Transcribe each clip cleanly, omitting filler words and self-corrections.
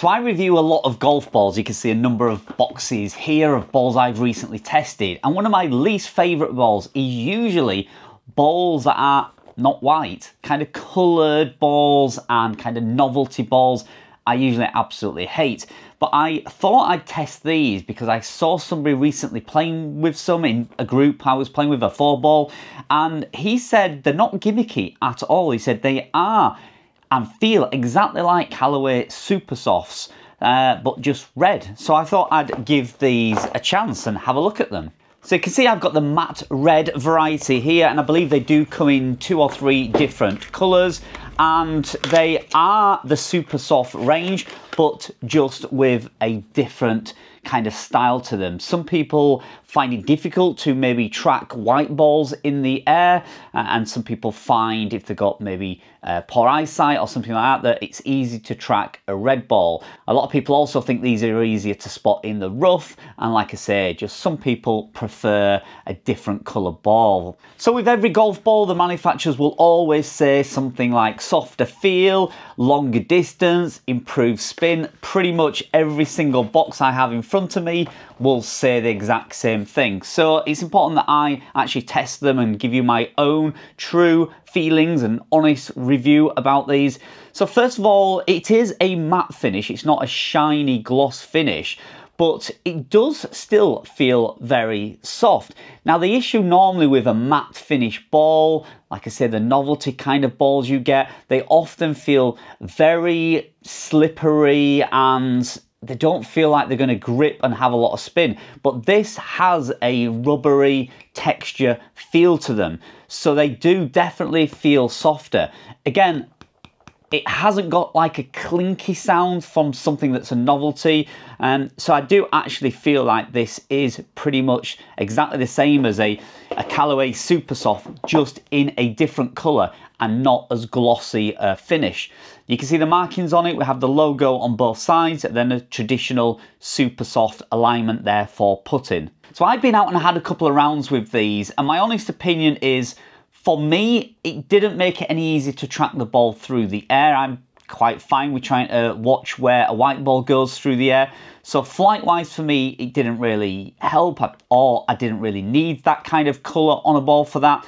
So I review a lot of golf balls. You can see a number of boxes here of balls I've recently tested. And one of my least favourite balls is usually balls that are not white, kind of coloured balls and kind of novelty balls. I usually absolutely hate. But I thought I'd test these because I saw somebody recently playing with some in a group. I was playing with a 4-ball and he said they're not gimmicky at all. He said they are and feel exactly like Callaway Supersofts, but just red. So I thought I'd give these a chance and have a look at them. So you can see I've got the matte red variety here, and I believe they do come in 2 or 3 different colours, and they are the Supersoft range, but just with a different kind of style to them. Some people find it difficult to maybe track white balls in the air, and some people find if they've got maybe poor eyesight or something like that it's easy to track a red ball. A lot of people also think these are easier to spot in the rough, and like I say, just some people prefer a different colour ball. So with every golf ball, the manufacturers will always say something like softer feel, longer distance, improved spin. Pretty much every single box I have in front of me will say the exact same thing. So it's important that I actually test them and give you my own true feelings and honest review about these. So first of all, it is a matte finish. It's not a shiny gloss finish, but it does still feel very soft. Now the issue normally with a matte finish ball, like I said, the novelty kind of balls you get, they often feel very slippery and they don't feel like they're going to grip and have a lot of spin. But this has a rubbery texture feel to them, so they do definitely feel softer. Again, it hasn't got like a clinky sound from something that's a novelty, so I do actually feel like this is pretty much exactly the same as a Callaway Supersoft, just in a different colour and not as glossy a finish. You can see the markings on it. We have the logo on both sides, and then a traditional Supersoft alignment there for putting. So I've been out and had a couple of rounds with these, and my honest opinion is, for me, it didn't make it any easier to track the ball through the air. I'm quite fine with trying to watch where a white ball goes through the air. So flight-wise for me, it didn't really help, or I didn't really need that kind of colour on a ball for that.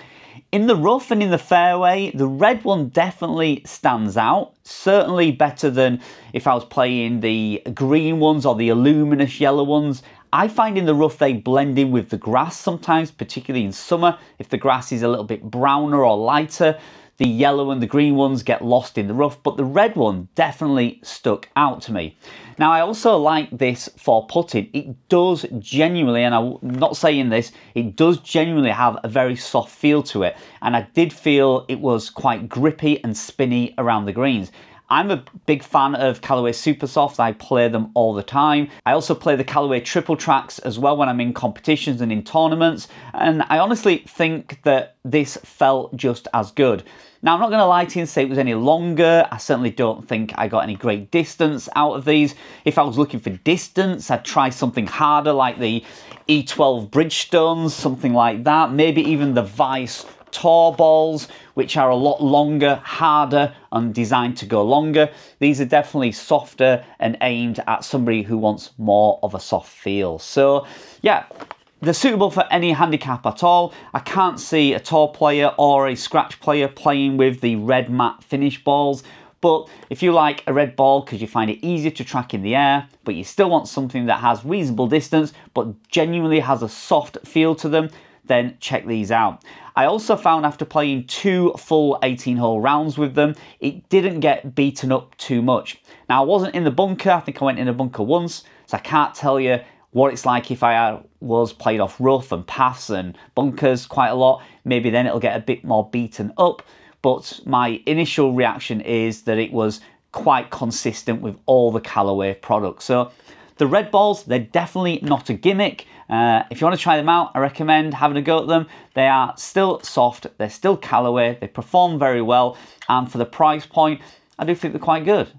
In the rough and in the fairway, the red one definitely stands out. Certainly better than if I was playing the green ones or the luminous yellow ones. I find in the rough they blend in with the grass sometimes, particularly in summer. If the grass is a little bit browner or lighter, the yellow and the green ones get lost in the rough, but the red one definitely stuck out to me. Now I also like this for putting. It does genuinely, and I'm not saying this, it does genuinely have a very soft feel to it, and I did feel it was quite grippy and spinny around the greens. I'm a big fan of Callaway Supersoft. I play them all the time. I also play the Callaway triple tracks as well when I'm in competitions and in tournaments, and I honestly think that this felt just as good. Now, I'm not going to lie to you and say it was any longer. I certainly don't think I got any great distance out of these. If I was looking for distance, I'd try something harder like the E12 Bridgestones, something like that. Maybe even the Vice Tour balls, which are a lot longer, harder, and designed to go longer. These are definitely softer and aimed at somebody who wants more of a soft feel. So yeah, they're suitable for any handicap at all. I can't see a tour player or a scratch player playing with the red matte finish balls. But if you like a red ball because you find it easier to track in the air, but you still want something that has reasonable distance, but genuinely has a soft feel to them, then check these out. I also found after playing 2 full 18-hole rounds with them, it didn't get beaten up too much. Now, I wasn't in the bunker. I think I went in a bunker once, so I can't tell you what it's like if I was played off rough and paths and bunkers quite a lot. Maybe then it'll get a bit more beaten up. But my initial reaction is that it was quite consistent with all the Callaway products. So the red balls, they're definitely not a gimmick. If you want to try them out, I recommend having a go at them. They are still soft, they're still Callaway, they perform very well, and for the price point, I do think they're quite good.